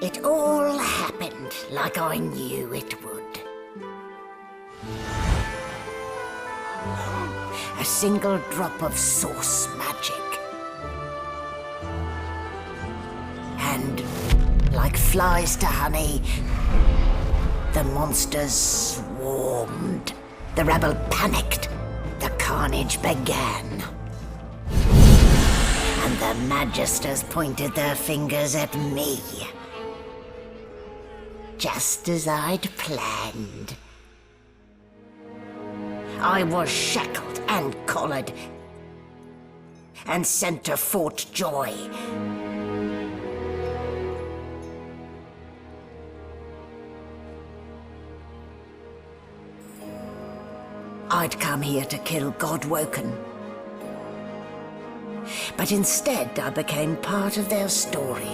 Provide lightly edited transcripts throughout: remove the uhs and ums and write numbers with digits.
It all happened like I knew it would. A single drop of source magic. And, like flies to honey, the monsters swarmed. The rebel panicked. The carnage began. And the Magisters pointed their fingers at me. Just as I'd planned. I was shackled and collared, and sent to Fort Joy. I'd come here to kill Godwoken. But instead, I became part of their story.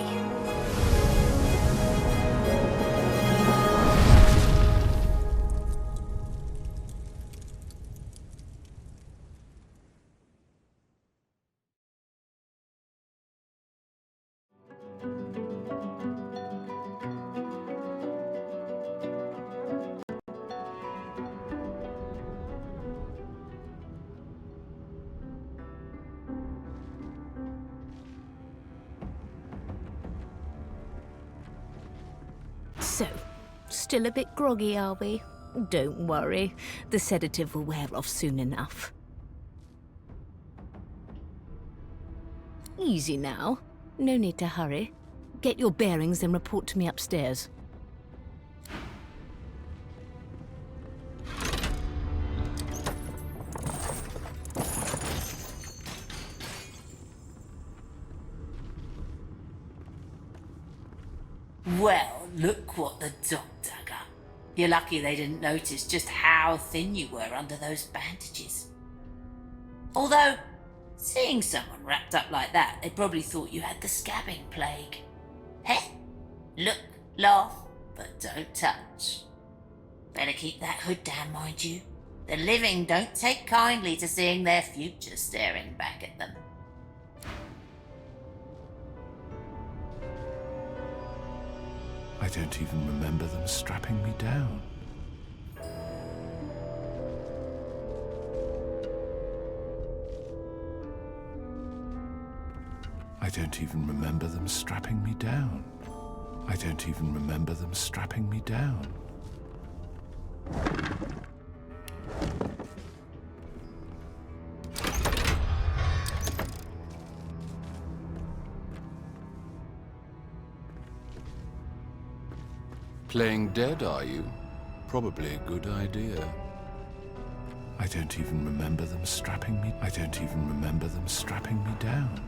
So, still a bit groggy, are we? Don't worry, the sedative will wear off soon enough. Easy now. No need to hurry. Get your bearings and report to me upstairs. Well, look what the dog dug up. You're lucky they didn't notice just how thin you were under those bandages. Although, seeing someone wrapped up like that, they probably thought you had the scabbing plague. Heh? Look, laugh, but don't touch. Better keep that hood down, mind you. The living don't take kindly to seeing their future staring back at them. I don't even remember them strapping me down. I don't even remember them strapping me down. I don't even remember them strapping me down. Playing dead, are you? Probably a good idea. I don't even remember them strapping me. I don't even remember them strapping me down.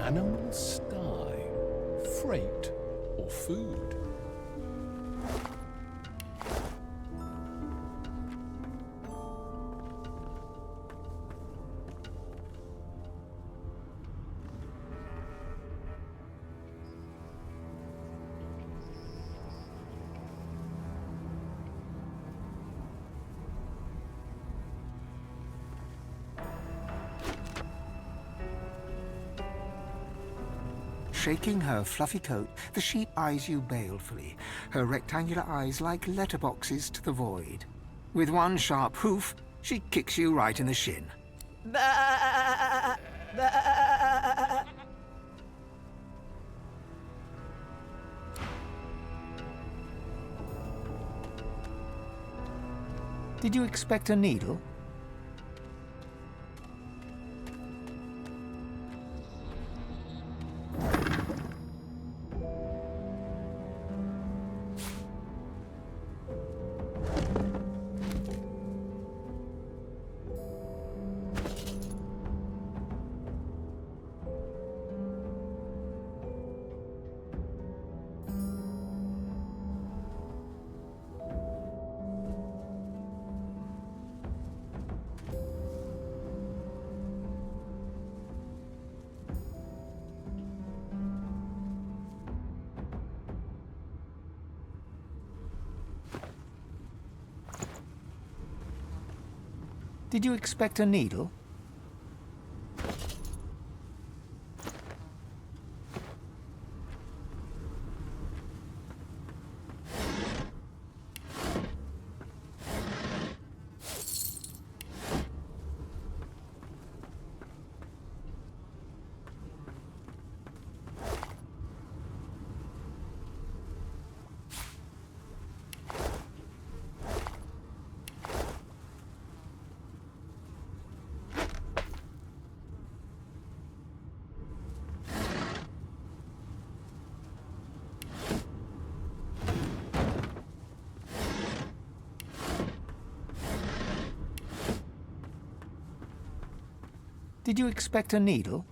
animals die? Freight or food? Shaking her fluffy coat, the sheep eyes you balefully, her rectangular eyes like letterboxes to the void. With one sharp hoof, she kicks you right in the shin. Did you expect a needle? Did you expect a needle? Did you expect a needle?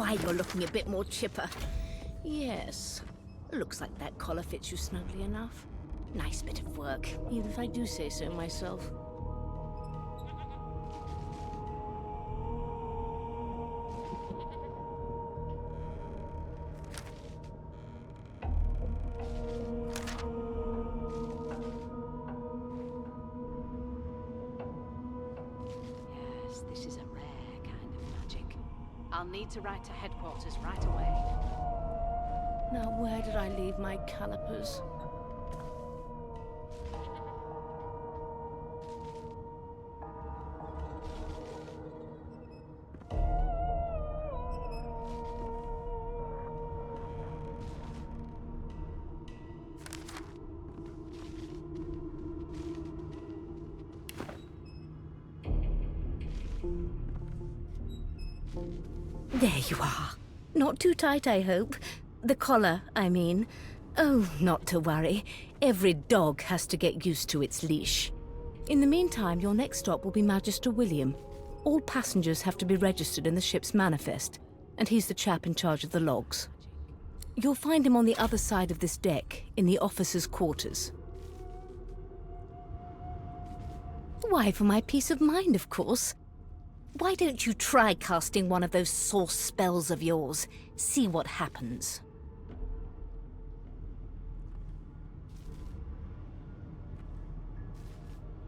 why you're looking a bit more chipper. Yes, looks like that collar fits you snugly enough. Nice bit of work, even if I do say so myself. Yes, this is a rare kind of magic. I'll need to write to headquarters right away. Now, where did I leave my calipers? There you are. Not too tight, I hope. The collar, I mean. Oh, not to worry. Every dog has to get used to its leash. In the meantime, your next stop will be Magister William. All passengers have to be registered in the ship's manifest, and he's the chap in charge of the logs. You'll find him on the other side of this deck, in the officers' quarters. Why, for my peace of mind, of course. Why don't you try casting one of those source spells of yours? See what happens.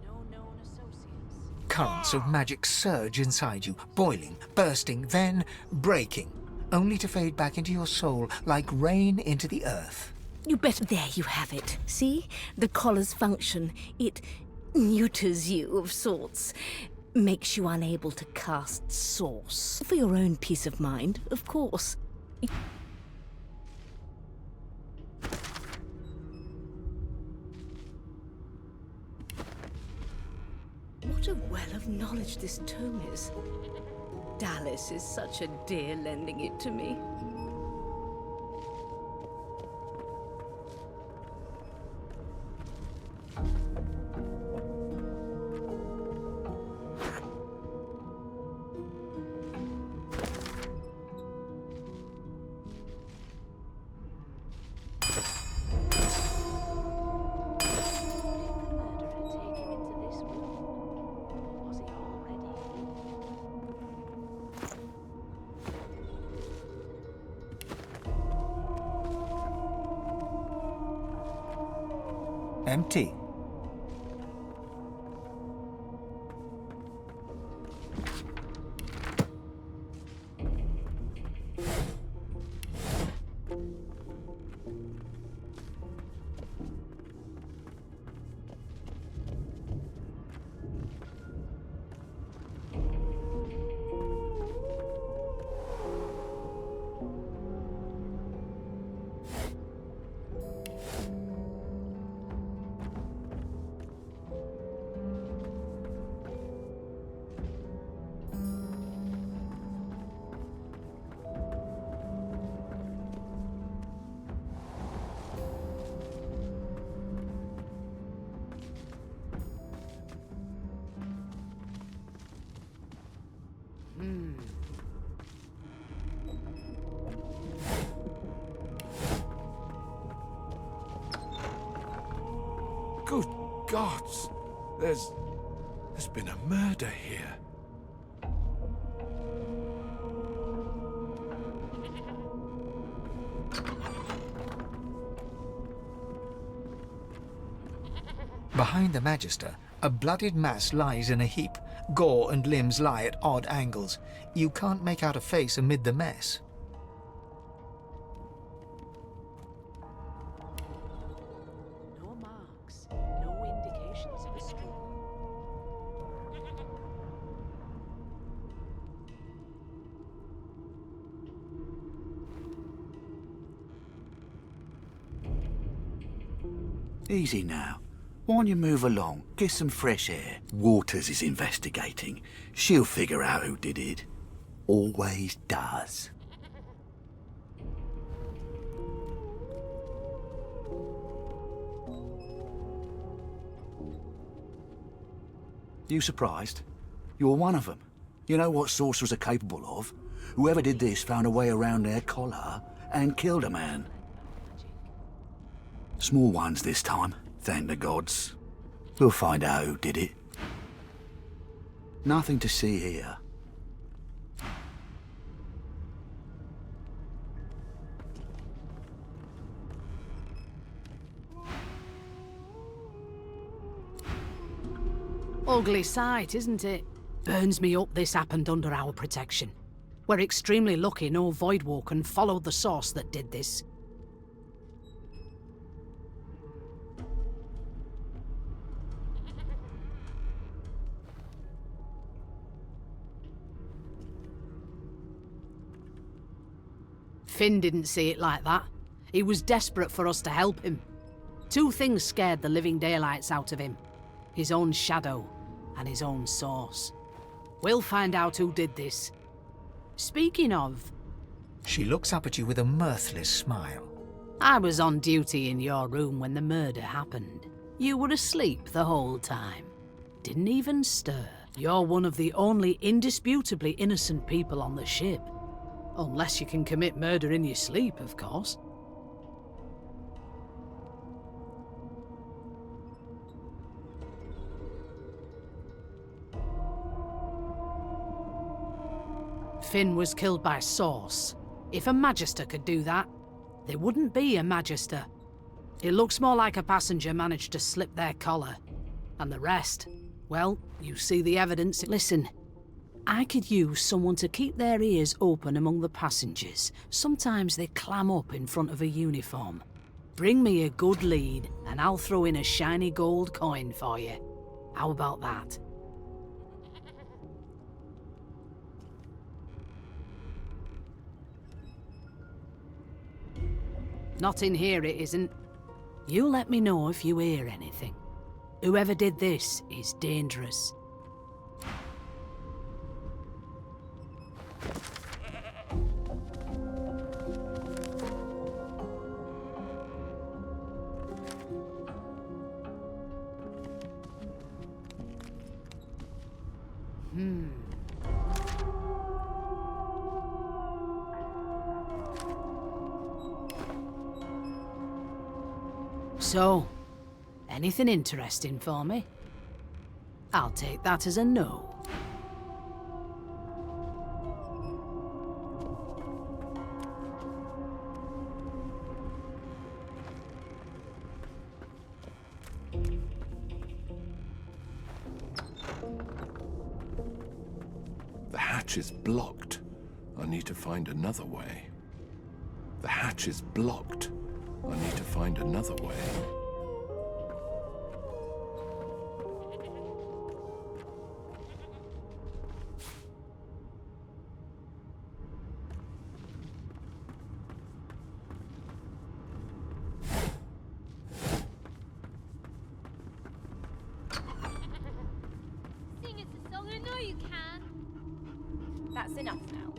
No known associates. Currents of magic surge inside you, boiling, bursting, then breaking, only to fade back into your soul like rain into the earth. You better... There you have it. See? The collar's function. It neuters you, of sorts. Makes you unable to cast source. For your own peace of mind, of course. What a well of knowledge this tome is. Dallas is such a dear lending it to me. Empty. Good gods! There's been a murder here. Behind the Magister, a bloodied mass lies in a heap. Gore and limbs lie at odd angles. You can't make out a face amid the mess. No marks, no indications of a struggle. Easy now. Why don't you move along? Get some fresh air. Waters is investigating. She'll figure out who did it. Always does. You surprised? You're one of them. You know what sorcerers are capable of? Whoever did this found a way around their collar and killed a man. Small ones this time, thank the gods. We'll find out who did it. Nothing to see here. Ugly sight, isn't it? Burns me up this happened under our protection. We're extremely lucky no Voidwalker followed the source that did this. Finn didn't see it like that. He was desperate for us to help him. Two things scared the living daylights out of him. His own shadow and his own source. We'll find out who did this. Speaking of, She looks up at you with a mirthless smile. I was on duty in your room when the murder happened. You were asleep the whole time. Didn't even stir. You're one of the only indisputably innocent people on the ship. Unless you can commit murder in your sleep, of course. Finn was killed by Source. If a Magister could do that, there wouldn't be a Magister. It looks more like a passenger managed to slip their collar. And the rest, well, you see the evidence. Listen, I could use someone to keep their ears open among the passengers. Sometimes they clam up in front of a uniform. Bring me a good lead, and I'll throw in a shiny gold coin for you. How about that? Not in here, it isn't. You let me know if you hear anything. Whoever did this is dangerous. So, anything interesting for me? I'll take that as a no. The hatch is blocked. I need to find another way. The hatch is blocked. I need to find another way. Sing us a song, I know you can. That's enough now.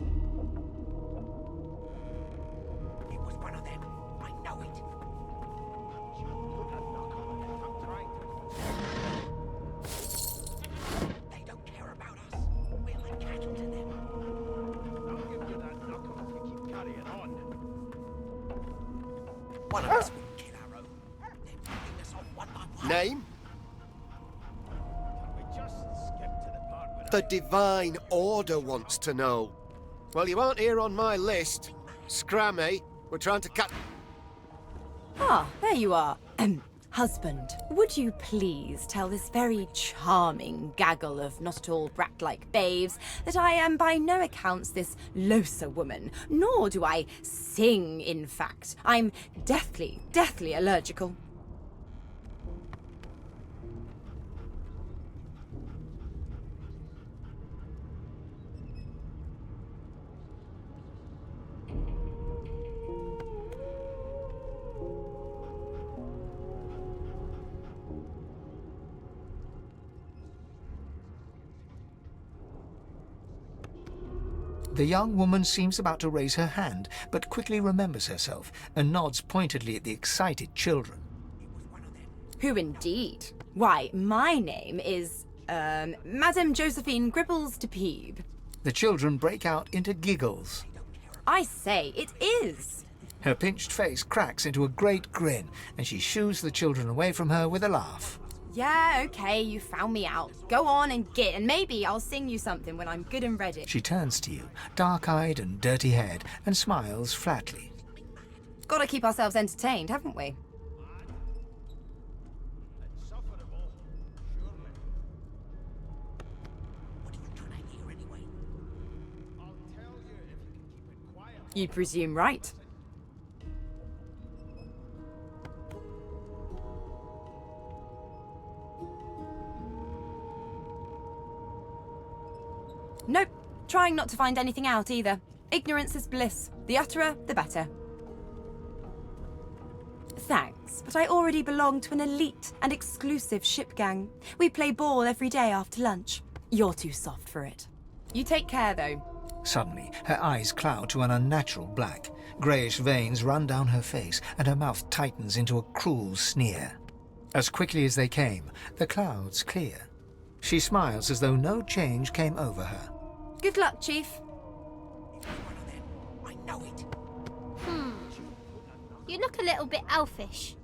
It was one of them. I know it. They don't care about us. We're like cattle to them. I'll give you that knock off if you keep carrying on. One of us will kill our own. They're putting us on one by one. Name? Can we just skip to the part where The Divine Order wants to know. Well, you aren't here on my list. Scrammy, we're trying to cut... Ah, there you are. Husband, would you please tell this very charming gaggle of not at all brat-like babes that I am by no accounts this Losa woman, nor do I sing, in fact. I'm deathly allergical. The young woman seems about to raise her hand, but quickly remembers herself and nods pointedly at the excited children. Who indeed? Why, my name is, Madame Josephine Gripples de Peeb. The children break out into giggles. I say, it is. Her pinched face cracks into a great grin, and she shoos the children away from her with a laugh. Yeah, okay, you found me out. Go on and git, and maybe I'll sing you something when I'm good and ready. She turns to you, dark-eyed and dirty-haired, and smiles flatly. Gotta keep ourselves entertained, haven't we? You presume right. Nope. Trying not to find anything out either. Ignorance is bliss. The utterer, the better. Thanks, but I already belong to an elite and exclusive ship gang. We play ball every day after lunch. You're too soft for it. You take care, though. Suddenly, her eyes cloud to an unnatural black. Greyish veins run down her face, and her mouth tightens into a cruel sneer. As quickly as they came, the clouds clear. She smiles as though no change came over her. Good luck, Chief. I know it. You look a little bit elfish.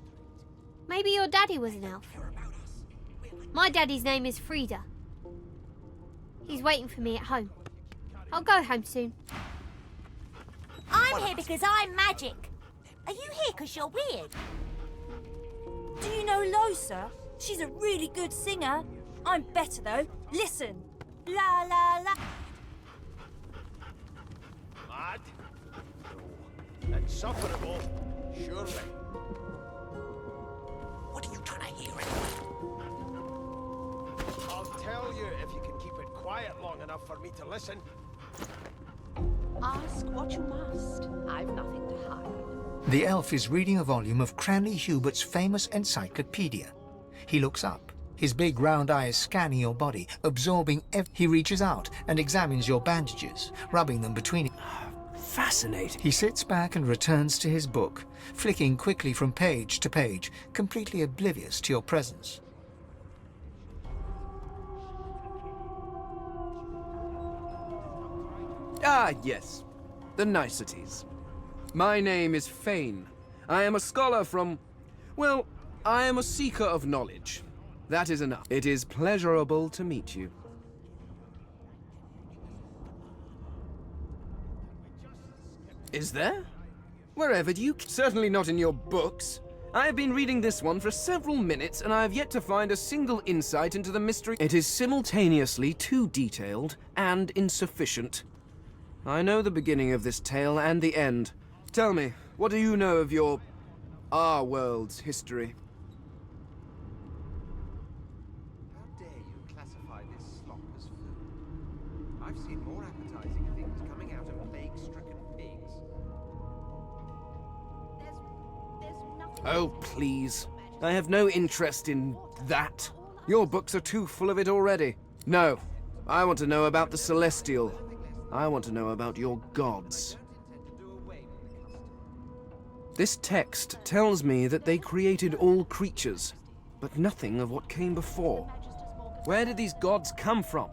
Maybe your daddy was an elf. My daddy's name is Frida. He's waiting for me at home. I'll go home soon. I'm here because I'm magic. Are you here because you're weird? Do you know Losa? She's a really good singer. I'm better though. Listen. La la la. Mad? No. Insufferable? Surely. What are you trying to hear anyway? I'll tell you if you can keep it quiet long enough for me to listen. Ask what you must. I've nothing to hide. The elf is reading a volume of Cranley Hubert's famous encyclopedia. He looks up, his big round eyes scanning your body, absorbing He reaches out and examines your bandages, rubbing them between. Fascinating. He sits back and returns to his book, flicking quickly from page to page, completely oblivious to your presence. Ah, yes. The niceties. My name is Fane. I am a scholar from... Well, I am a seeker of knowledge. That is enough. It is pleasurable to meet you. Is there? Wherever do you... Certainly not in your books. I have been reading this one for several minutes, and I have yet to find a single insight into the mystery. It is simultaneously too detailed and insufficient. I know the beginning of this tale and the end. Tell me, what do you know of our world's history? How dare you classify this slop as food? I've seen more appetizing things coming out of plague-stricken pigs. Oh, please. I have no interest in that. Your books are too full of it already. No, I want to know about the Celestial. I want to know about your gods. This text tells me that they created all creatures, but nothing of what came before. Where did these gods come from?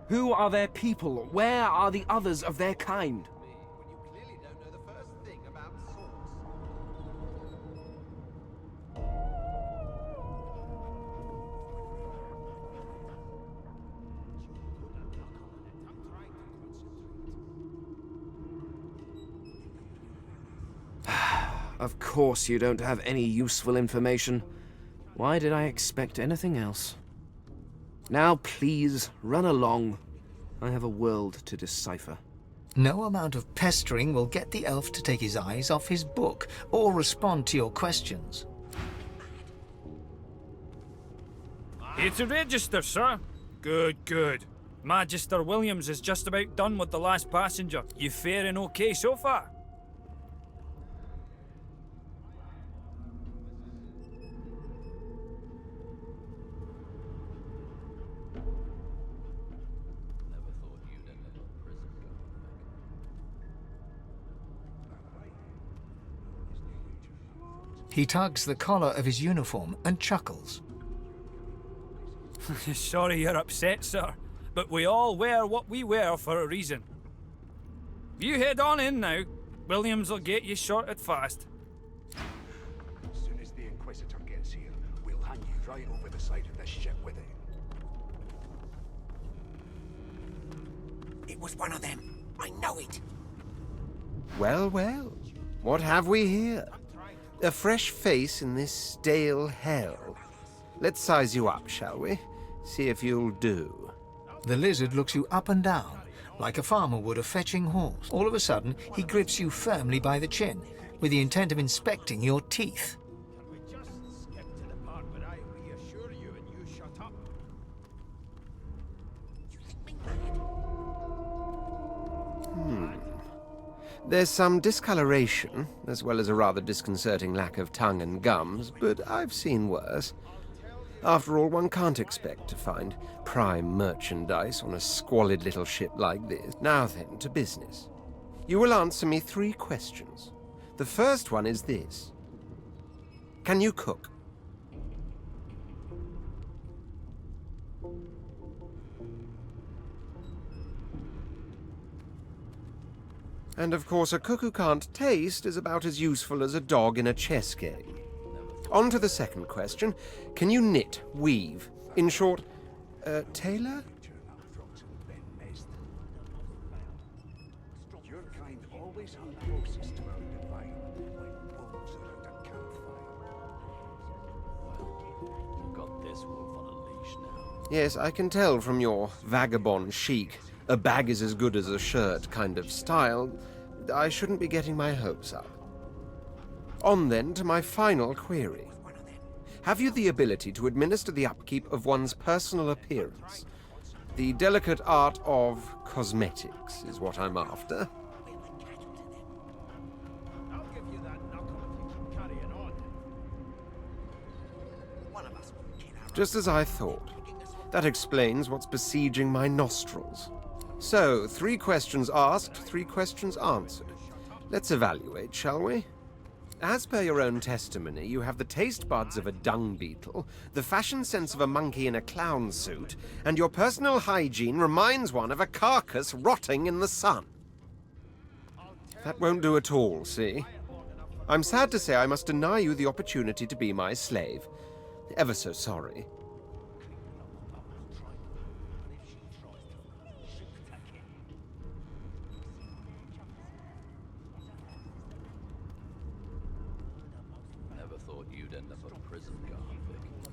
Who are their people? Where are the others of their kind? Of course you don't have any useful information. Why did I expect anything else? Now please, run along. I have a world to decipher. No amount of pestering will get the elf to take his eyes off his book or respond to your questions. Here to register, sir. Good, good. Magister Williams is just about done with the last passenger. You faring okay so far? He tugs the collar of his uniform and chuckles. Sorry you're upset, sir. but we all wear what we wear for a reason. You head on in now. Williams will get you sorted fast. As soon as the Inquisitor gets here, we'll hand you right over the side of this ship with it. It was one of them. I know it. Well, well. What have we here? A fresh face in this stale hell. Let's size you up, shall we? See if you'll do. The lizard looks you up and down, like a farmer would a fetching horse. All of a sudden, he grips you firmly by the chin, with the intent of inspecting your teeth. Can we just skip to the part where I reassure you and you shut up? There's some discoloration, as well as a rather disconcerting lack of tongue and gums, but I've seen worse. After all, one can't expect to find prime merchandise on a squalid little ship like this. Now then, to business. You will answer me 3 questions. The first one is this. Can you cook? And of course, a cook who can't taste is about as useful as a dog in a chess game. On to the second question. Can you knit, weave? In short, tailor? Your kind always hung closest to our divine, like wolves around a campfire. Well, you've got this wolf on a leash now. Yes, I can tell from your vagabond chic, a bag is as good as a shirt kind of style. I shouldn't be getting my hopes up. On then to my final query. Have you the ability to administer the upkeep of one's personal appearance? The delicate art of cosmetics is what I'm after. I'll give you that knuckle if you keep carrying on. Just as I thought. That explains what's besieging my nostrils. So, 3 questions asked, 3 questions answered. Let's evaluate, shall we? As per your own testimony, you have the taste buds of a dung beetle, the fashion sense of a monkey in a clown suit, and your personal hygiene reminds one of a carcass rotting in the sun. That won't do at all, see? I'm sad to say I must deny you the opportunity to be my slave. Ever so sorry.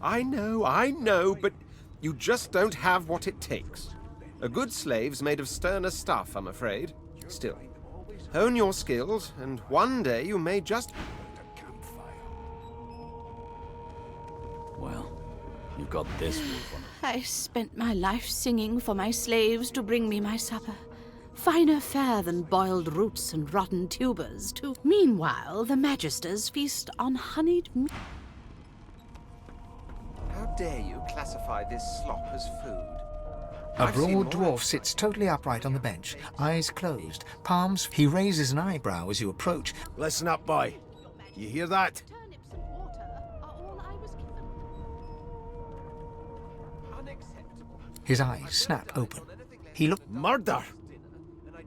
I know, but you just don't have what it takes. A good slave's made of sterner stuff, I'm afraid. Still, hone your skills, and one day you may just... Well, you've got this wolf on I spent my life singing for my slaves to bring me my supper. Finer fare than boiled roots and rotten tubers, too. Meanwhile, the Magisters feast on honeyed meat. How dare you classify this slop as food? A broad dwarf sits totally upright on the bench, eyes closed, palms. He raises an eyebrow as you approach. Listen up, boy. You hear that? His eyes snap open. He looks... Murder?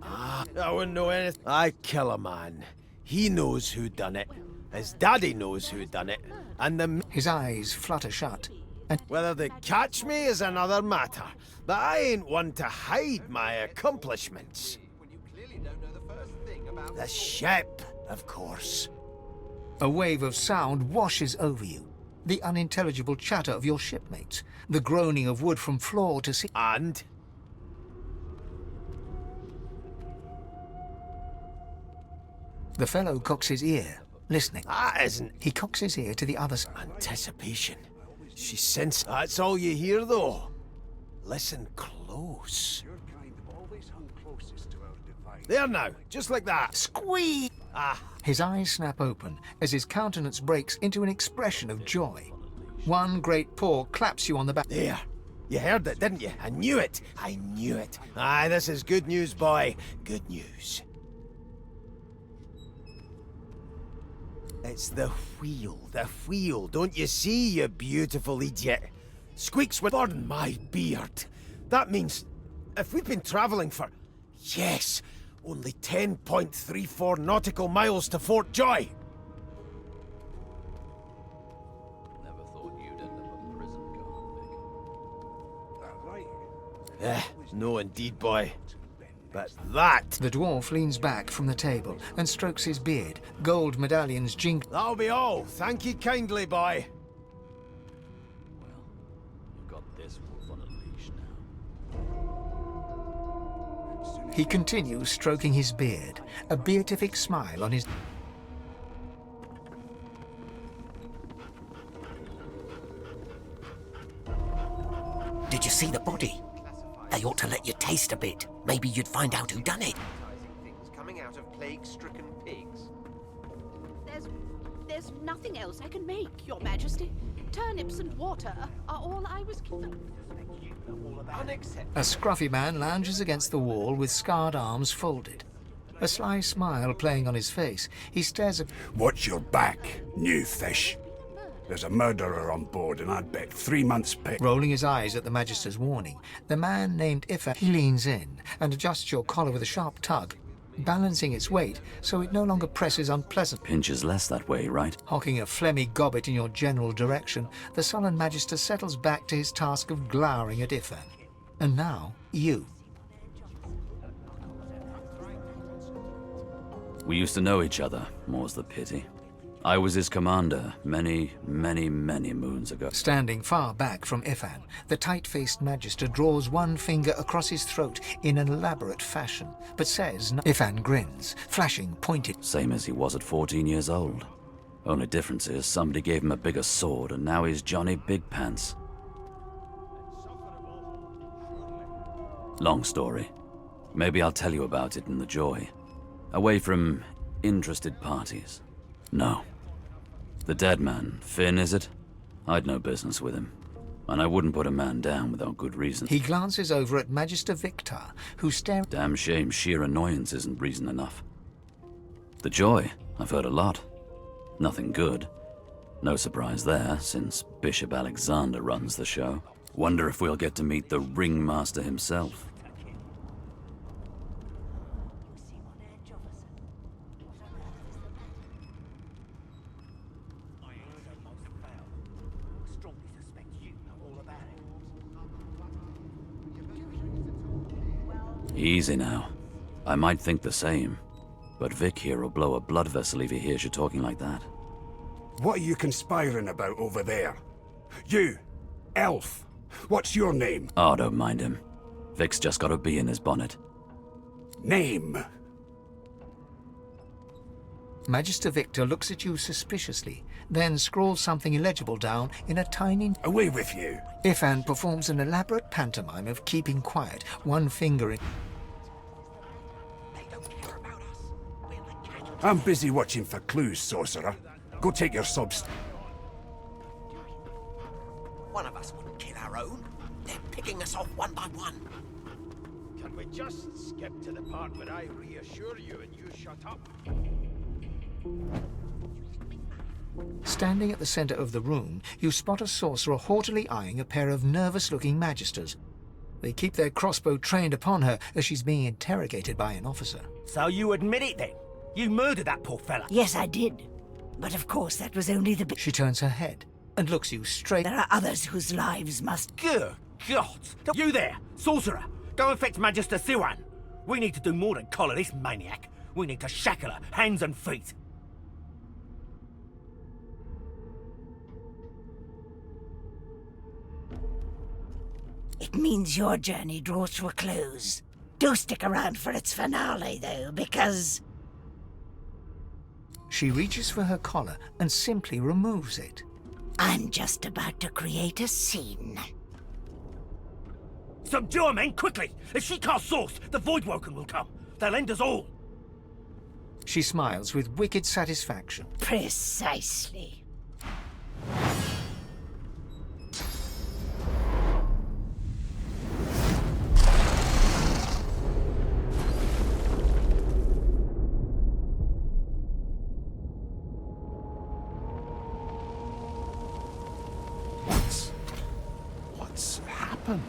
Ah, I wouldn't know anything. I kill a man. He knows who done it. His daddy knows who done it. And the... His eyes flutter shut. And whether they catch me is another matter. But I ain't one to hide my accomplishments. The ship, of course. a wave of sound washes over you. The unintelligible chatter of your shipmates. The groaning of wood from floor to ceiling. And? The fellow cocks his ear, listening. That isn't... He cocks his ear to the other side. Anticipation. She senses... That's all you hear, though. Listen close. There now, just like that. Squeeze! Ah. His eyes snap open as his countenance breaks into an expression of joy. One great paw claps you on the back. There. You heard it, didn't you? I knew it. I knew it. Aye, this is good news, boy. Good news. It's the wheel. The wheel. Don't you see, you beautiful idiot? Squeaks with... Pardon my beard. That means if we'd been travelling for... Yes! Only 10.34 nautical miles to Fort Joy! Never thought you'd end up a prison guard, Vic. Eh, no indeed, boy. But that... The dwarf leans back from the table and strokes his beard. Gold medallions jink. That'll be all. Thank you kindly, boy. You've got this wolf on a leash now. He continues stroking his beard, a beatific smile on his... Did you see the body? They ought to let you taste a bit. Maybe you'd find out who done it. Things coming out of plague-stricken pigs. There's nothing else I can make, Your Majesty. Turnips and water are all I was given. A scruffy man lounges against the wall with scarred arms folded. A sly smile playing on his face, he stares at... Watch your back, new fish. There's a murderer on board, and I'd bet 3 months' pay. Rolling his eyes at the Magister's warning, the man named Iffa, he leans in and adjusts your collar with a sharp tug, balancing its weight so it no longer presses unpleasant. Pinches less that way, right? Hocking a phlegmy gobbet in your general direction, the sullen Magister settles back to his task of glowering at Ifan. And now, you. We used to know each other, more's the pity. I was his commander many, many, many moons ago. Standing far back from Ifan, the tight-faced Magister draws one finger across his throat in an elaborate fashion, but says no. Ifan grins, flashing pointed. Same as he was at 14 years old. Only difference is somebody gave him a bigger sword and now he's Johnny Big Pants. Long story. Maybe I'll tell you about it in the Joy. Away from interested parties. No. The dead man, Finn, is it? I'd no business with him. And I wouldn't put a man down without good reason. He glances over at Magister Victor, who stares... Damn shame sheer annoyance isn't reason enough. The Joy, I've heard a lot. Nothing good. No surprise there, since Bishop Alexander runs the show. Wonder if we'll get to meet the ringmaster himself. Easy now. I might think the same, but Vic here will blow a blood vessel if he hears you talking like that. What are you conspiring about over there? You, elf, what's your name? Oh, don't mind him. Vic's just got a bee in his bonnet. Name? Magister Victor looks at you suspiciously, then scrawls something illegible down in a tiny... Away with you! Ifan performs an elaborate pantomime of keeping quiet, one finger in... I'm busy watching for clues, sorcerer. Go take your subs... One of us wouldn't kill our own. They're picking us off one by one. Can we just skip to the part where I reassure you and you shut up? Standing at the center of the room, you spot a sorcerer haughtily eyeing a pair of nervous-looking magisters. They keep their crossbow trained upon her as she's being interrogated by an officer. So you admit it then? You murdered that poor fella? Yes, I did. But of course, that was only the... She turns her head and looks you straight... There are others whose lives must... Good God! You there, sorcerer! Go and fetch Magister Siwan! We need to do more than collar this maniac. We need to shackle her, hands and feet. It means your journey draws to a close. Do stick around for its finale, though, because... She reaches for her collar and simply removes it. I'm just about to create a scene. Subdue her, men, quickly! If she casts Source, the Voidwoken will come. They'll end us all. She smiles with wicked satisfaction. Precisely. What's happened?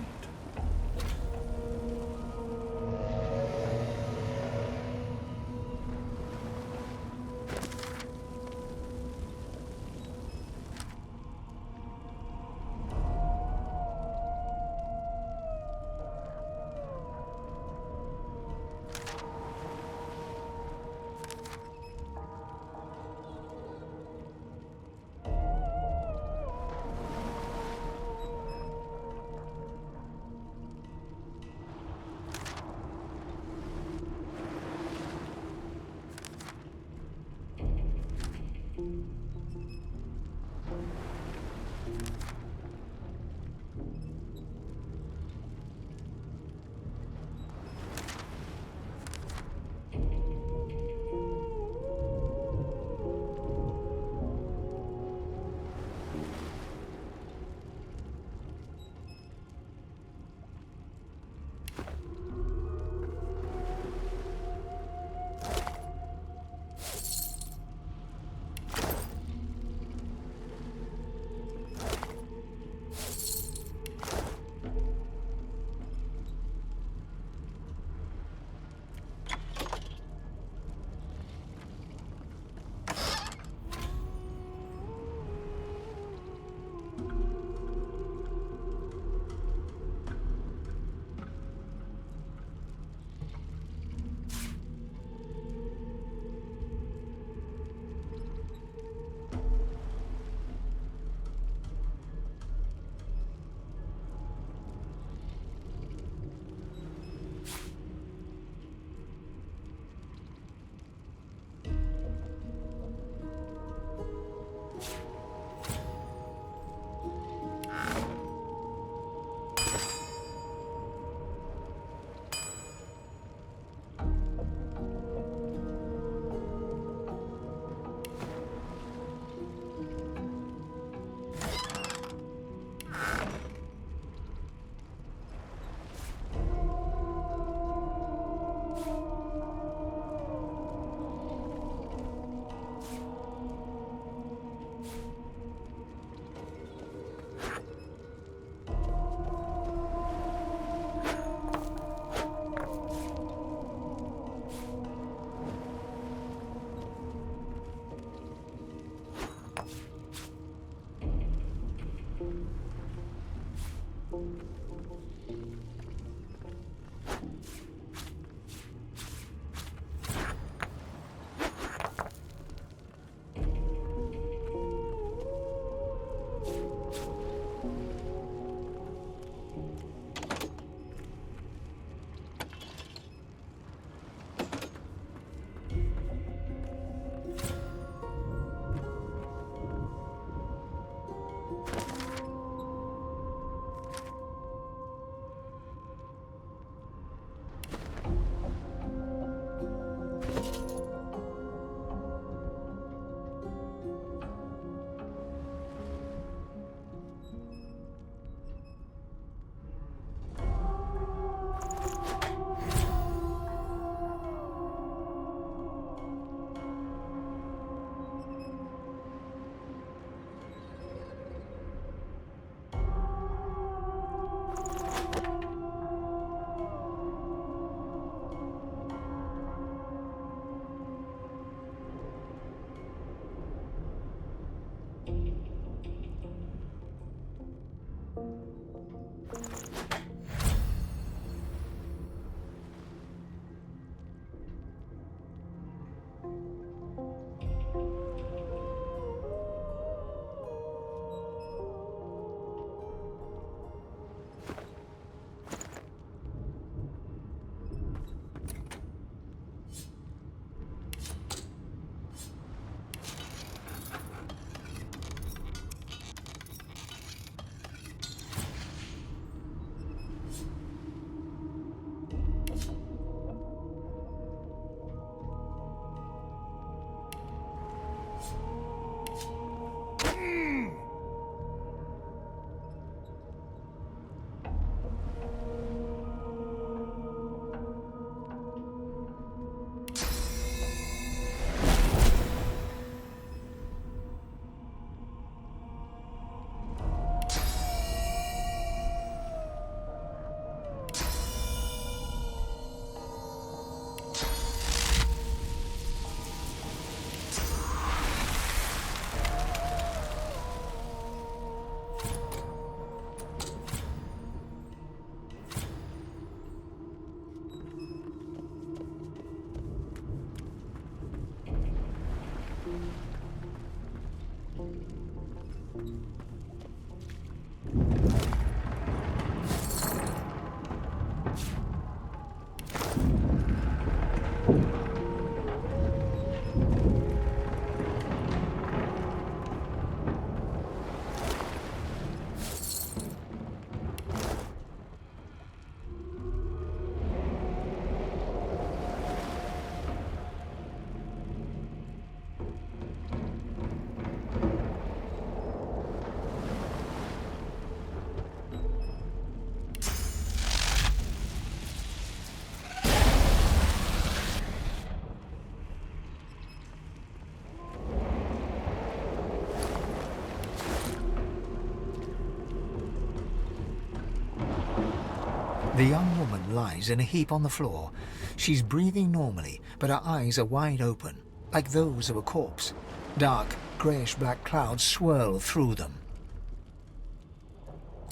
The young woman lies in a heap on the floor. She's breathing normally, but her eyes are wide open, like those of a corpse. Dark, greyish-black clouds swirl through them.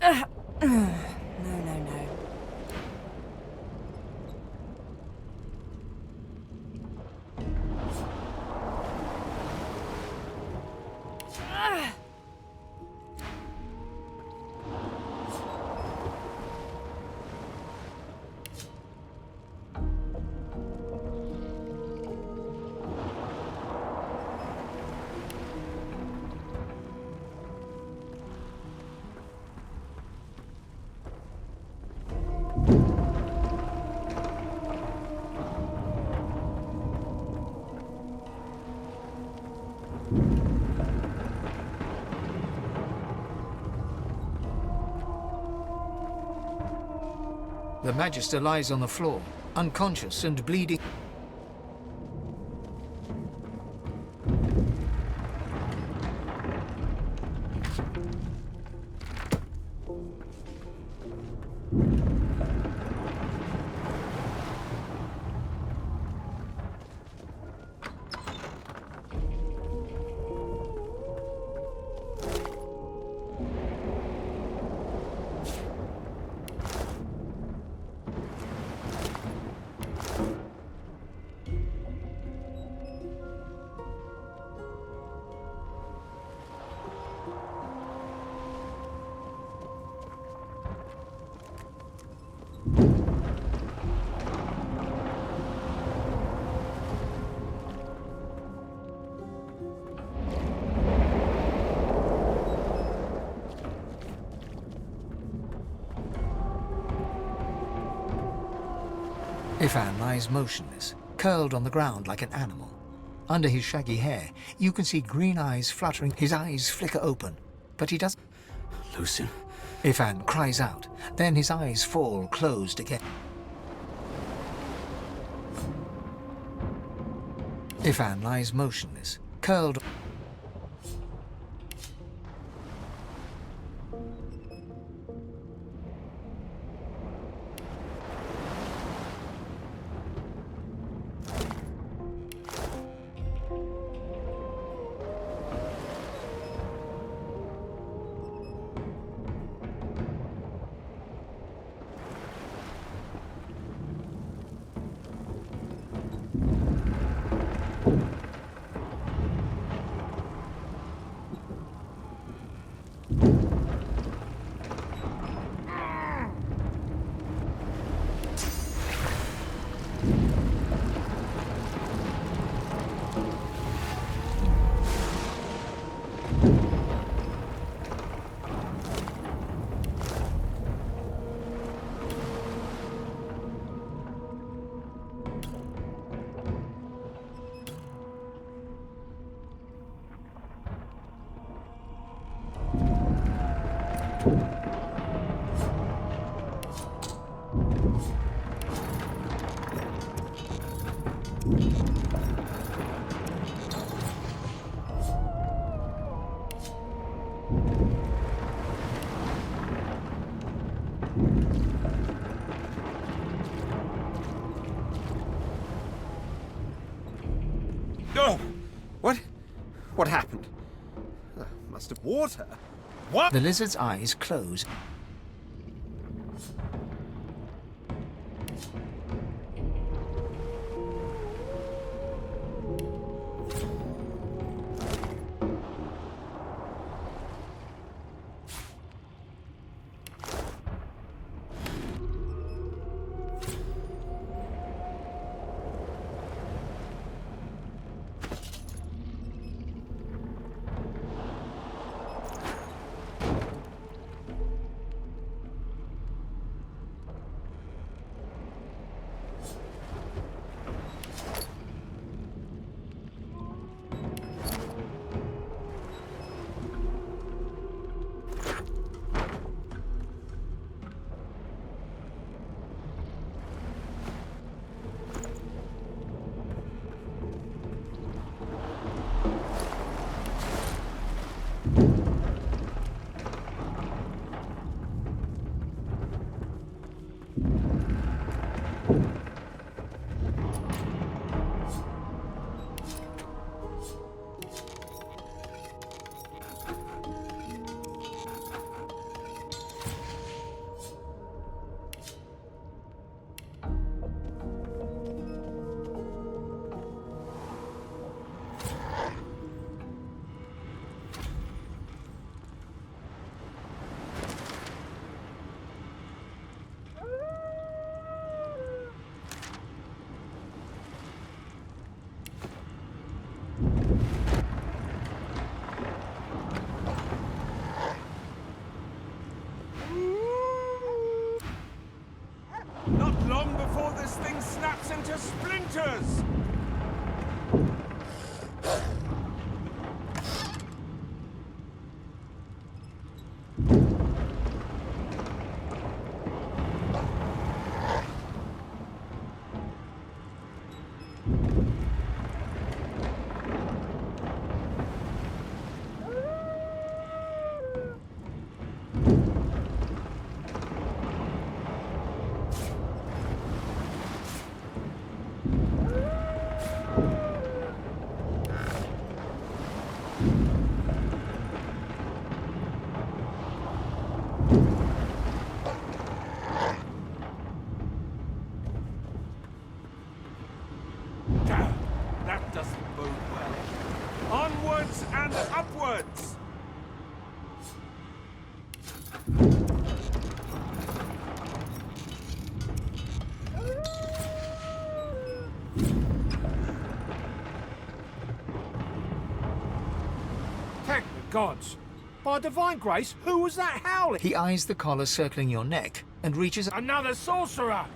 No. The Magister lies on the floor, unconscious and bleeding. Ifan lies motionless, curled on the ground like an animal. Under his shaggy hair, you can see green eyes fluttering. His eyes flicker open, but he doesn't. Lucien. Ifan cries out, then his eyes fall closed again. Ifan lies motionless, curled. Oh! What happened? Must have water. What? The lizard's eyes close. down to splinters! That doesn't bode well. Onwards and upwards! Thank the gods! By divine grace, who was that howling? He eyes the collar circling your neck and reaches... Another sorcerer!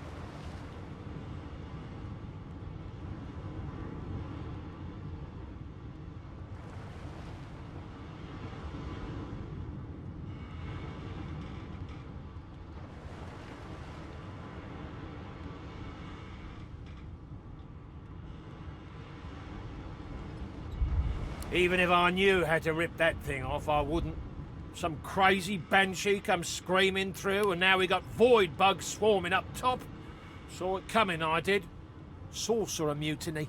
Even if I knew how to rip that thing off, I wouldn't. Some crazy banshee comes screaming through, and now we got void bugs swarming up top. Saw it coming, I did. Sorcerer mutiny.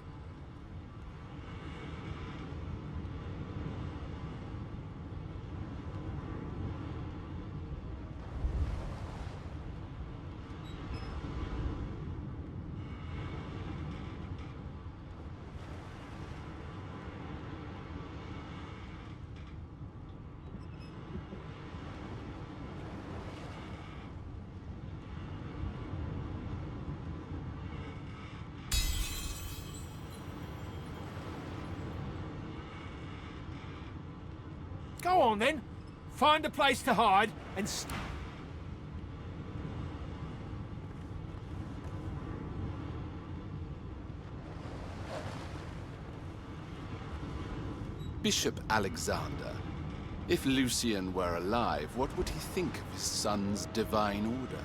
Go on then. Find a place to hide and... Bishop Alexander. If Lucian were alive, what would he think of his son's divine order?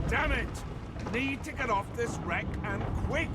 Damn it! Need to get off this wreck and quick!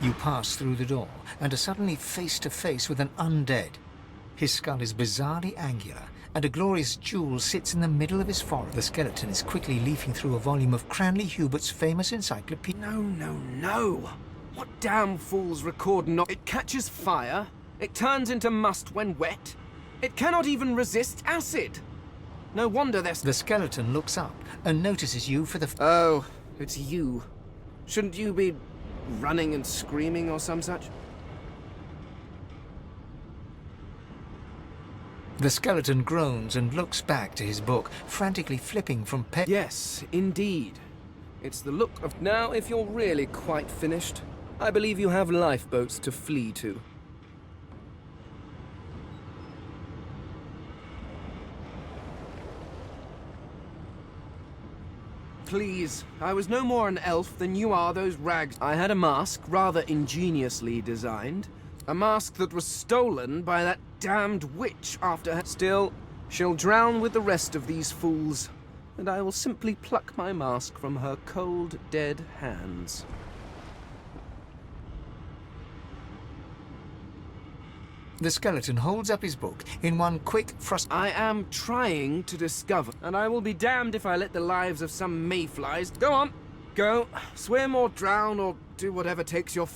You pass through the door and are suddenly face to face with an undead. His skull is bizarrely angular, and a glorious jewel sits in the middle of his forehead. The skeleton is quickly leafing through a volume of Cranley Hubert's famous encyclopedia. No. What damn fools record not? It catches fire. It turns into must when wet. It cannot even resist acid. No wonder there's... The skeleton looks up and notices you for the... Oh, it's you. Shouldn't you be running and screaming or some such? The skeleton groans and looks back to his book, frantically flipping from page... Yes, indeed. It's the look of... Now, if you're really quite finished, I believe you have lifeboats to flee to. Please, I was no more an elf than you are those rags. I had a mask, rather ingeniously designed. A mask that was stolen by that damned witch after her. Still, she'll drown with the rest of these fools, and I will simply pluck my mask from her cold, dead hands. The skeleton holds up his book in one quick I am trying to discover, and I will be damned if I let the lives of some mayflies... Go on, go, swim or drown or do whatever takes your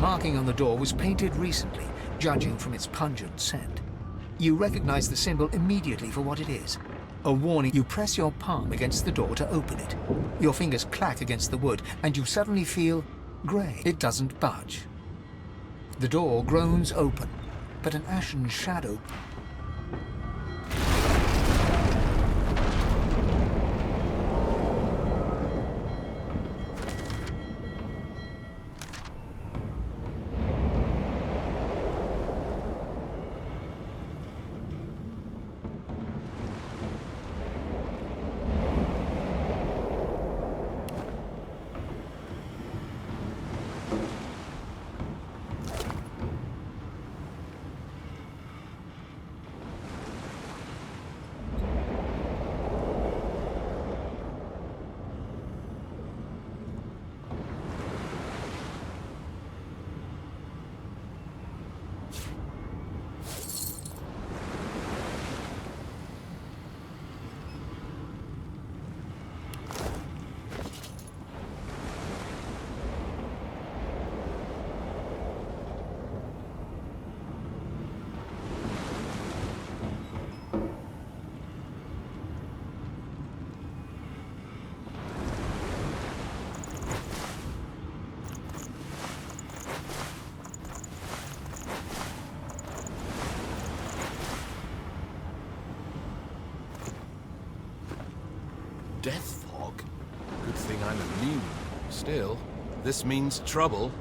marking on the door was painted recently, judging from its pungent scent. You recognize the symbol immediately for what it is. A warning. You press your palm against the door to open it. Your fingers clack against the wood, and you suddenly feel grey. It doesn't budge. The door groans open, but an ashen shadow Death fog? Good thing I'm immune. Still, this means trouble.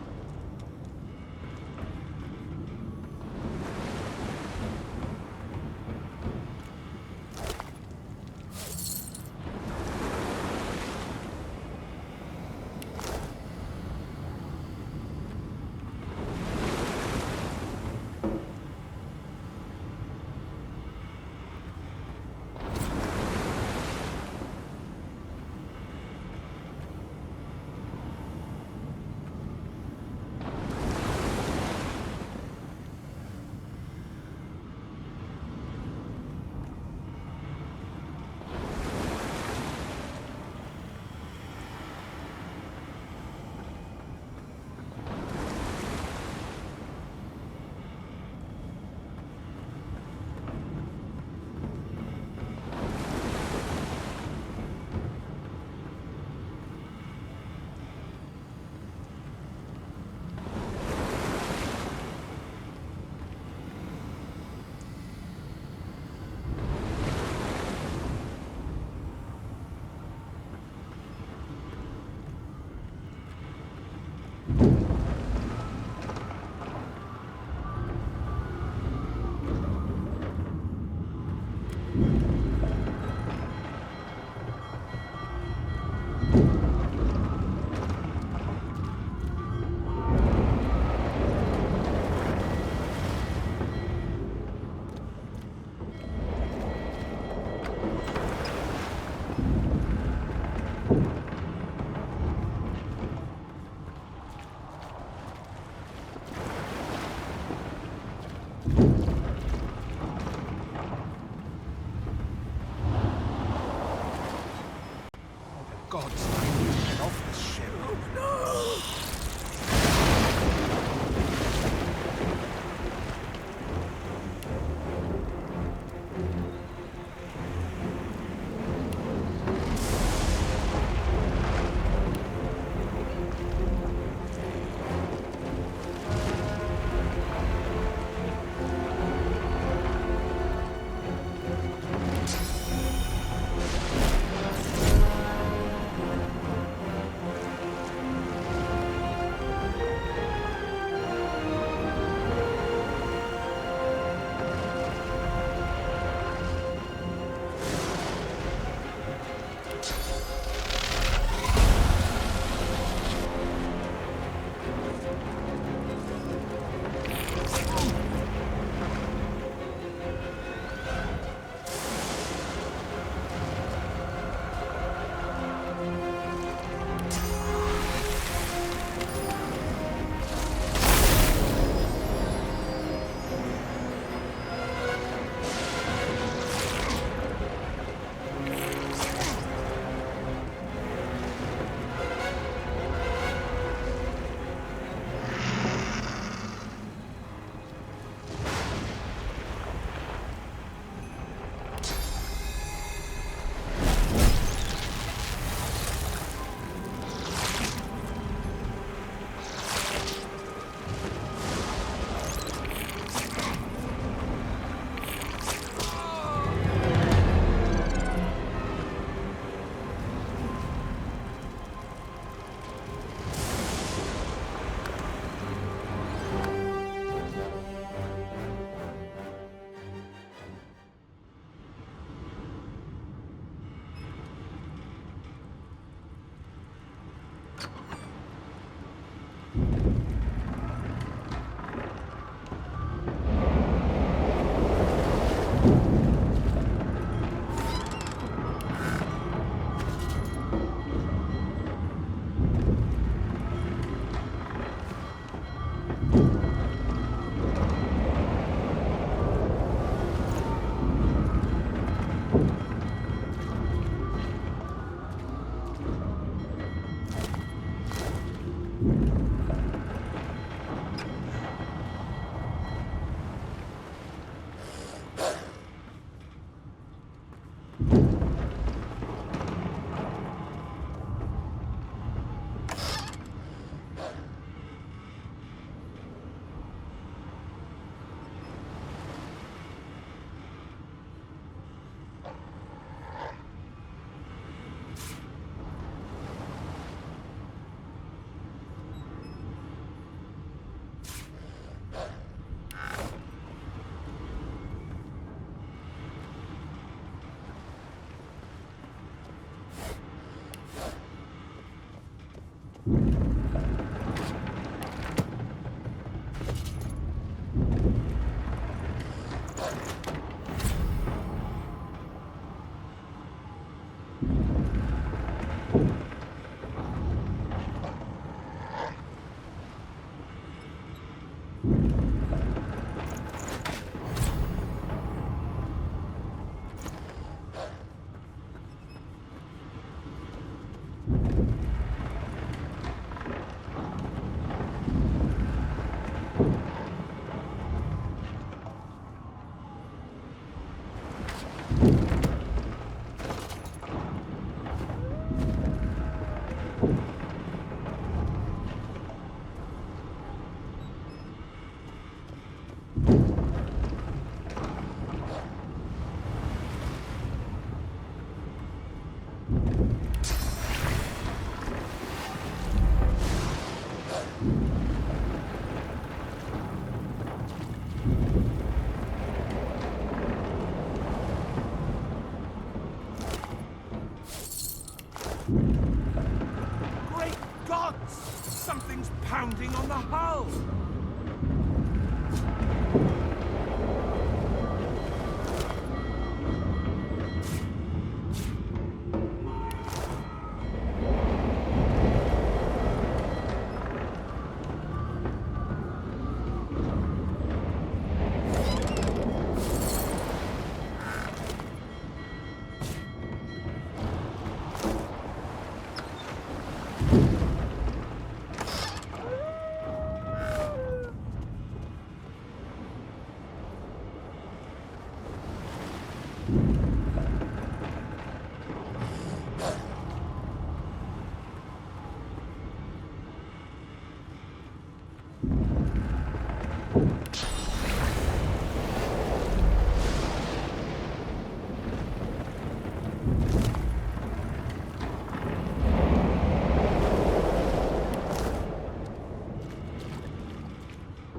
Great gods! Something's pounding on the hull!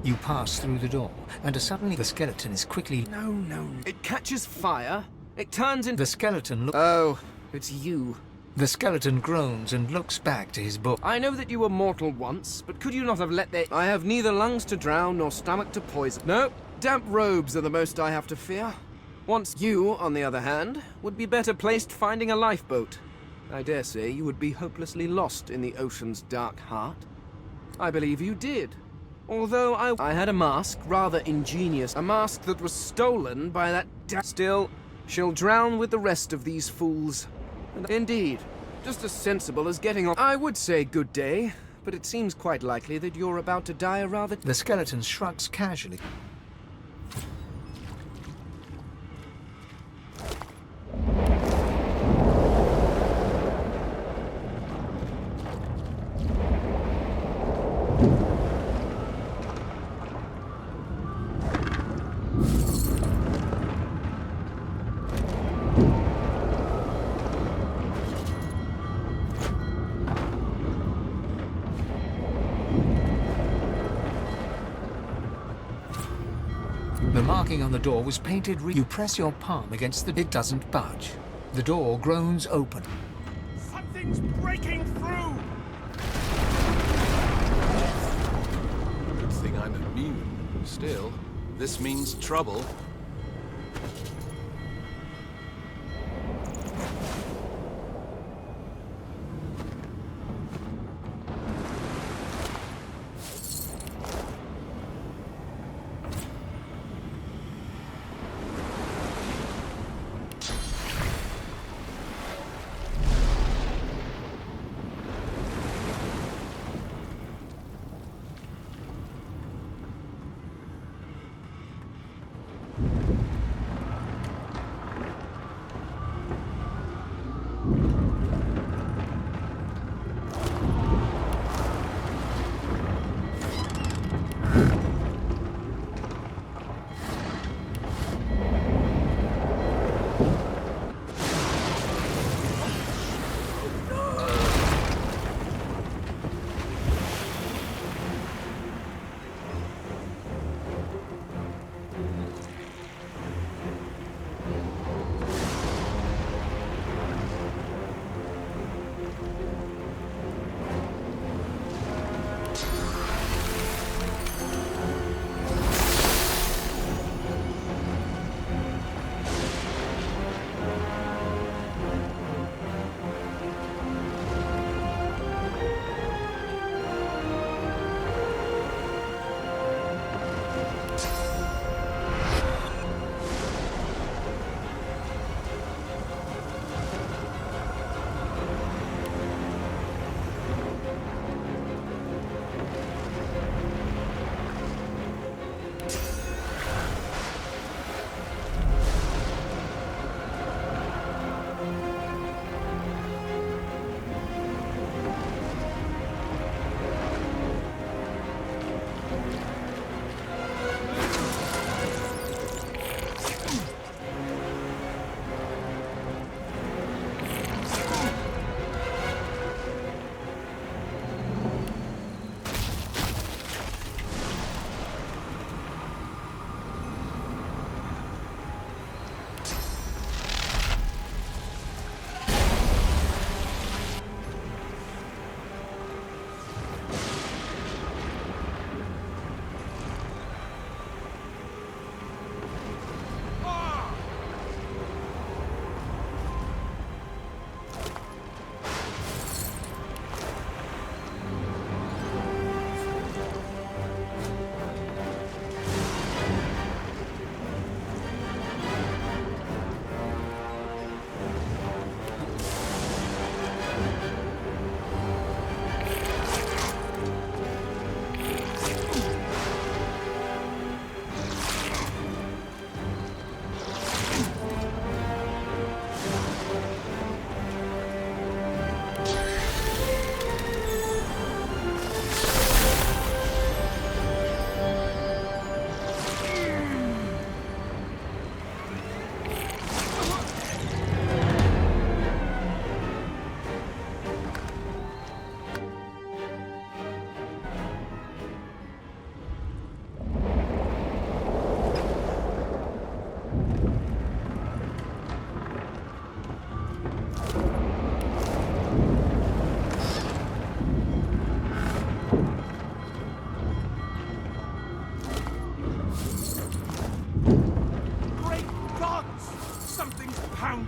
You pass through the door, and suddenly the skeleton is quickly... No. It catches fire. It turns into... The skeleton Oh, it's you. The skeleton groans and looks back to his book. I know that you were mortal once, but could you not have let the... I have neither lungs to drown nor stomach to poison. No, damp robes are the most I have to fear. Once you, on the other hand, would be better placed finding a lifeboat. I dare say you would be hopelessly lost in the ocean's dark heart. I believe you did. Although I had a mask, rather ingenious. A mask that was stolen by that Still, she'll drown with the rest of these fools. And indeed, just as sensible as getting on. I would say good day, but it seems quite likely that you're about to die a rather... The skeleton shrugs casually. The marking on the door was painted. You press your palm against the... It doesn't budge. The door groans open. Something's breaking through! Good thing I'm immune. Still, this means trouble.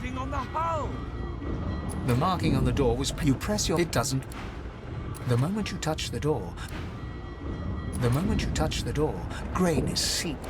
marking on the hull. The marking on the door was... You press your... It doesn't... The moment you touch the door... The moment you touch the door, grayness seeps.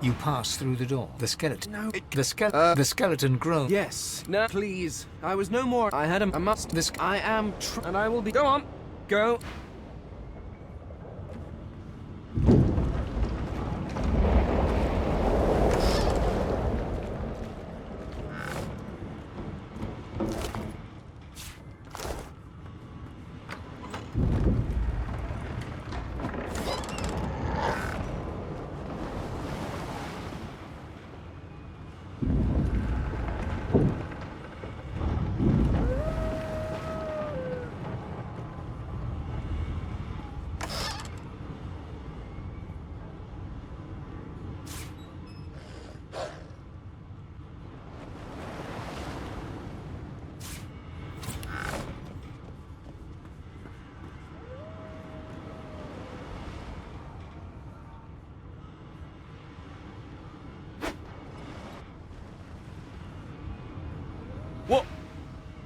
You pass through the door. The skeleton... No, the skeleton groans. Yes. No, please. I was no more. I had a must. I am and I will be... Go on. Go.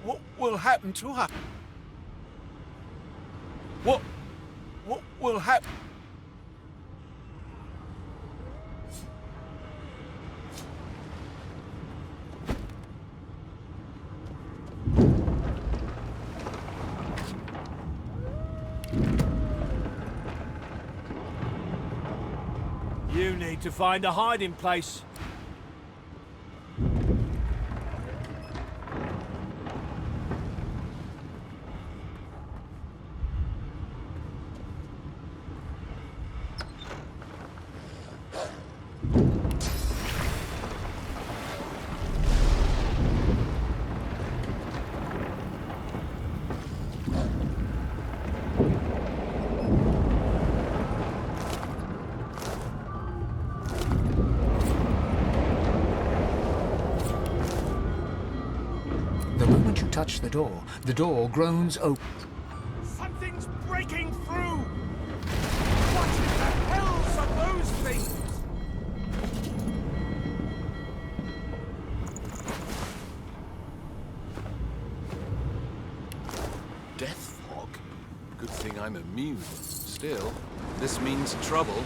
What will happen to her? What will happen? You need to find a hiding place. Touch the door groans open. Something's breaking through! What in the hells are those things? Death fog? Good thing I'm immune. Still, this means trouble.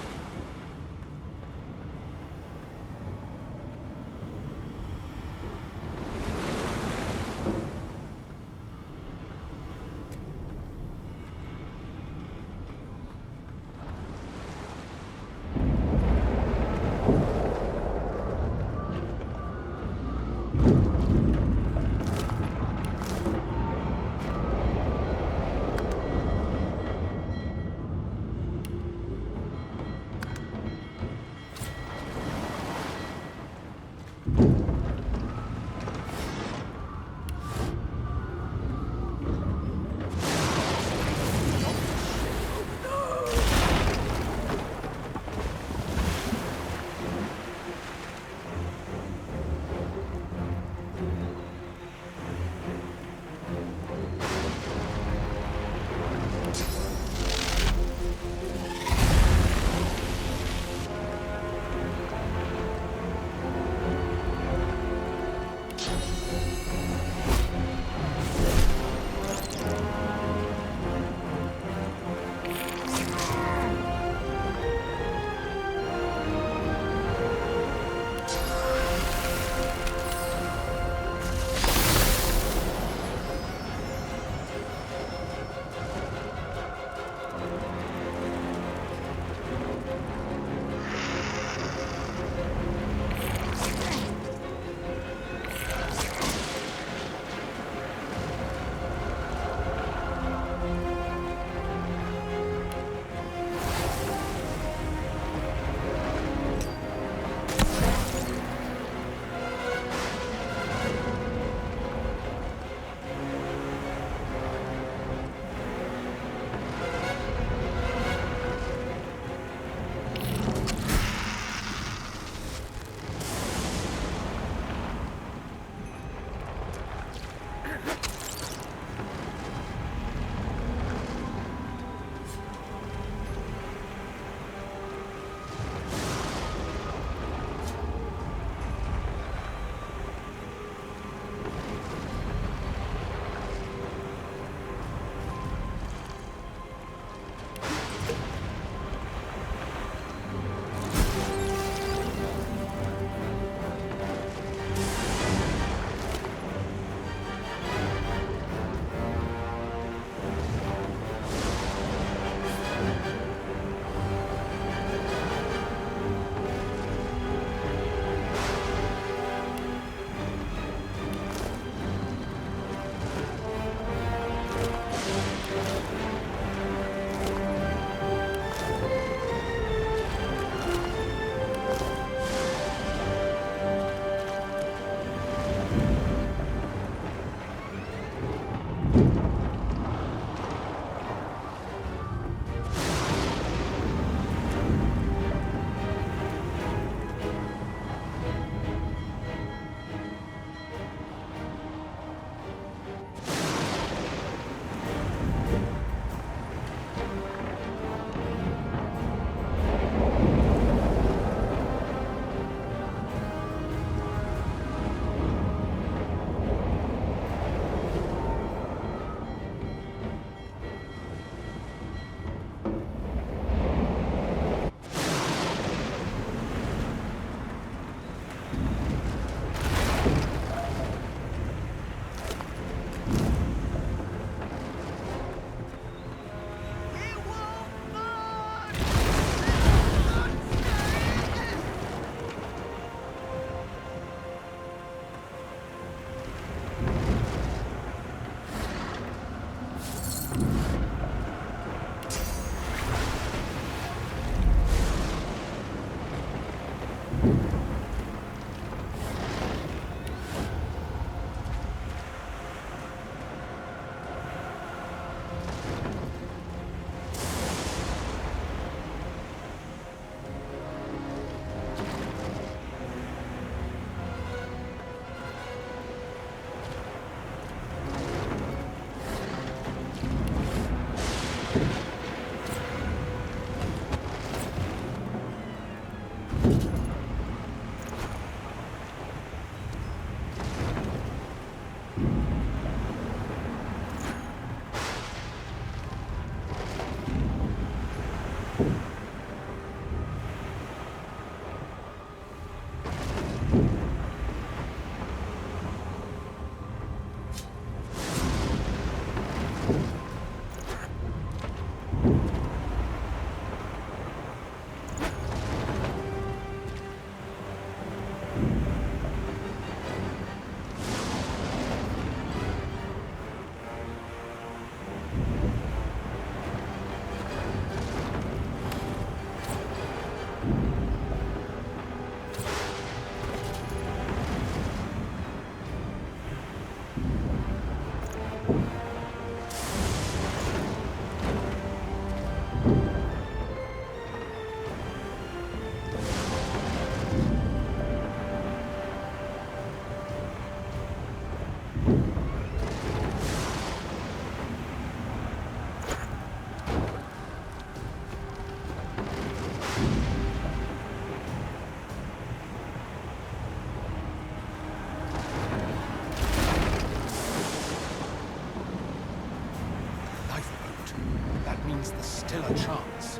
There's still a chance.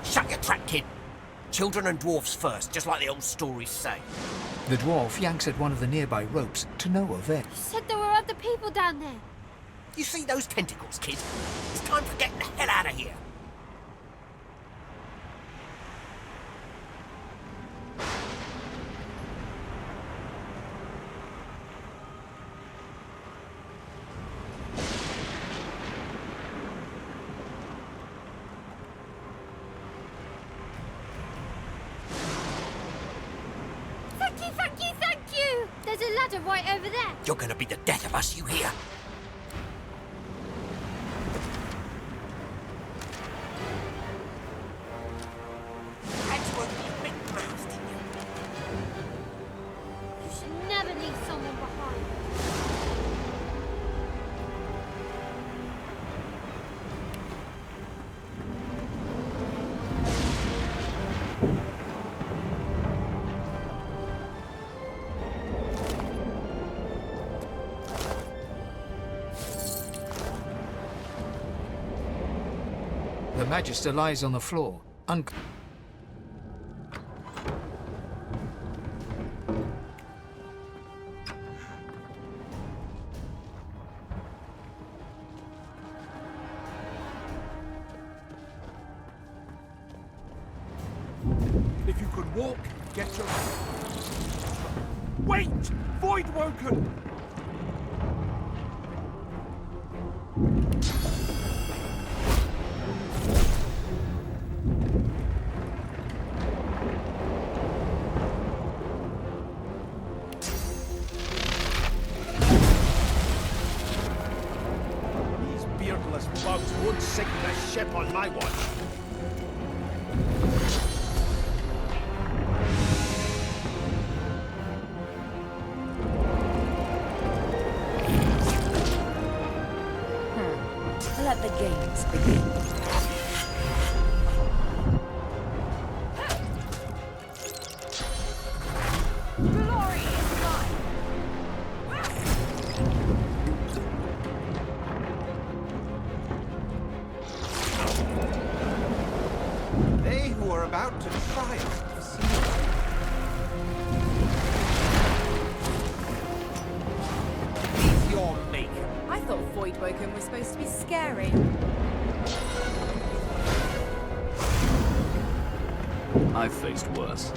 Shut your trap, kid. Children and dwarfs first, just like the old stories say. The dwarf yanks at one of the nearby ropes to no avail. You said there were other people down there. You see those tentacles, kid? It's time for getting the hell out of here. right over there. You're gonna be the death of us, you hear? You should never leave someone behind. The Magister lies on the floor, If you could walk, get your... Wait! Void Woken! These beardless bugs won't sink the ship on my watch. Let the games begin. Glory is mine! They who are about to triumph see He's your maker. I thought Voidwoken was supposed to be scary. I've faced worse.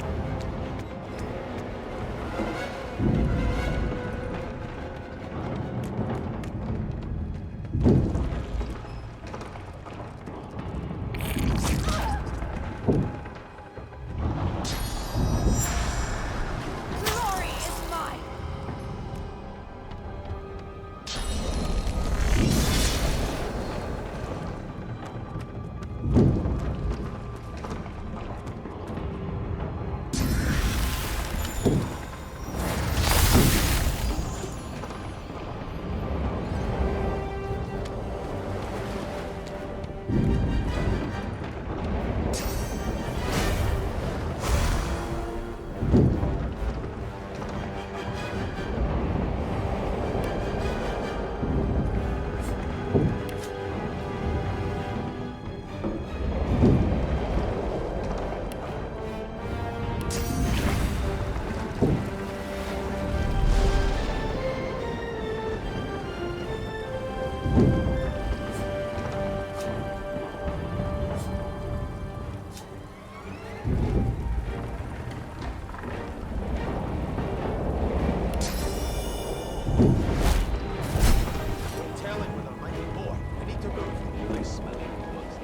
Glory is mine! Telling where there might be more. I need to move. Nice smelling bugs.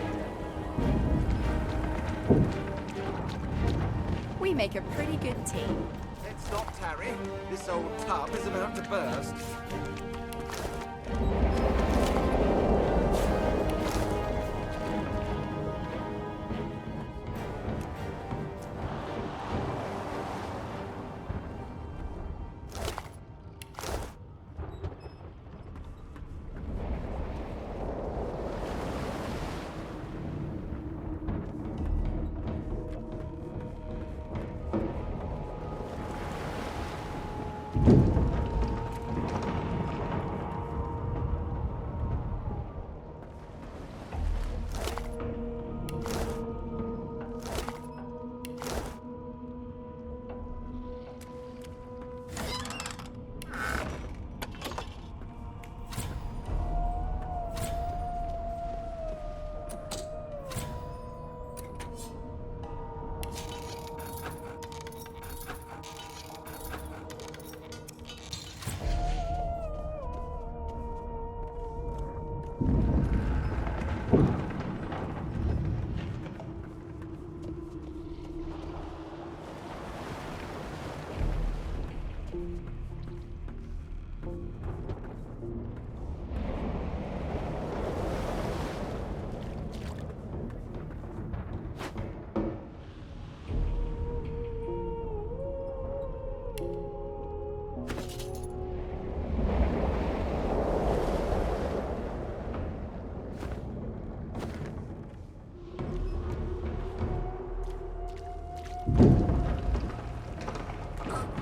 We make a pretty good team. Let's not tarry. This old tub is about to burst.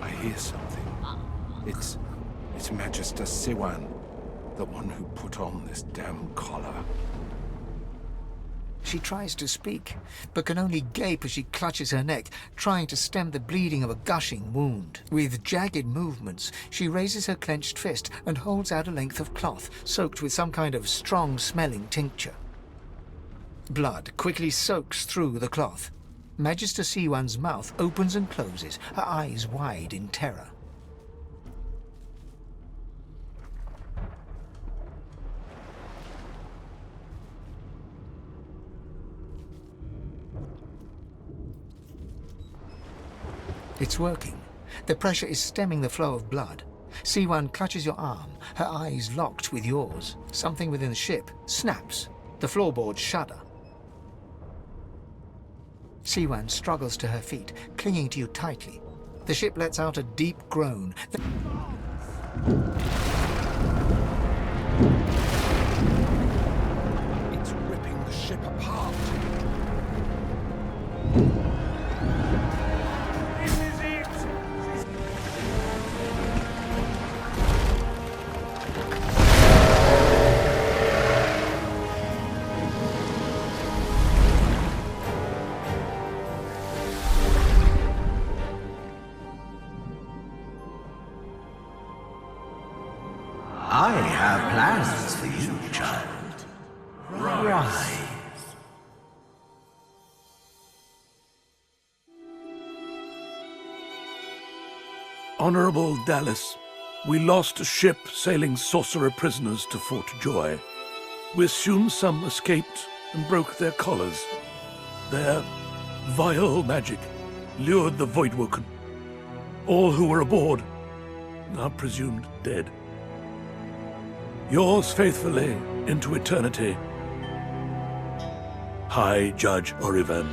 I hear something. It's Magister Siwan, the one who put on this damn collar. She tries to speak, but can only gape as she clutches her neck, trying to stem the bleeding of a gushing wound. With jagged movements, she raises her clenched fist and holds out a length of cloth, soaked with some kind of strong-smelling tincture. Blood quickly soaks through the cloth. Magister Siwan's mouth opens and closes, her eyes wide in terror. It's working. The pressure is stemming the flow of blood. Siwan clutches your arm, her eyes locked with yours. Something within the ship snaps. The floorboards shudder. Siwan struggles to her feet, clinging to you tightly. The ship lets out a deep groan. It's ripping the ship apart. I have plans for you, child. Rise. Honorable Dallas, we lost a ship sailing sorcerer prisoners to Fort Joy. We assume some escaped and broke their collars. Their vile magic lured the Voidwoken. All who were aboard are presumed dead. Yours faithfully into eternity, High Judge Oriven.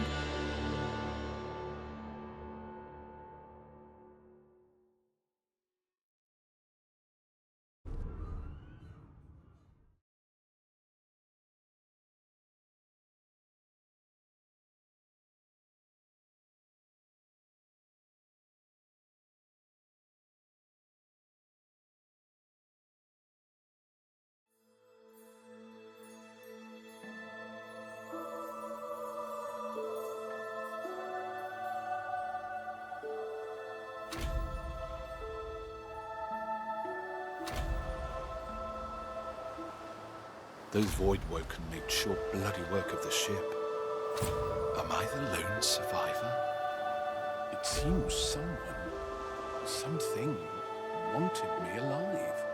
Those Voidwoken made short bloody work of the ship. Am I the lone survivor? It seems someone, something, wanted me alive.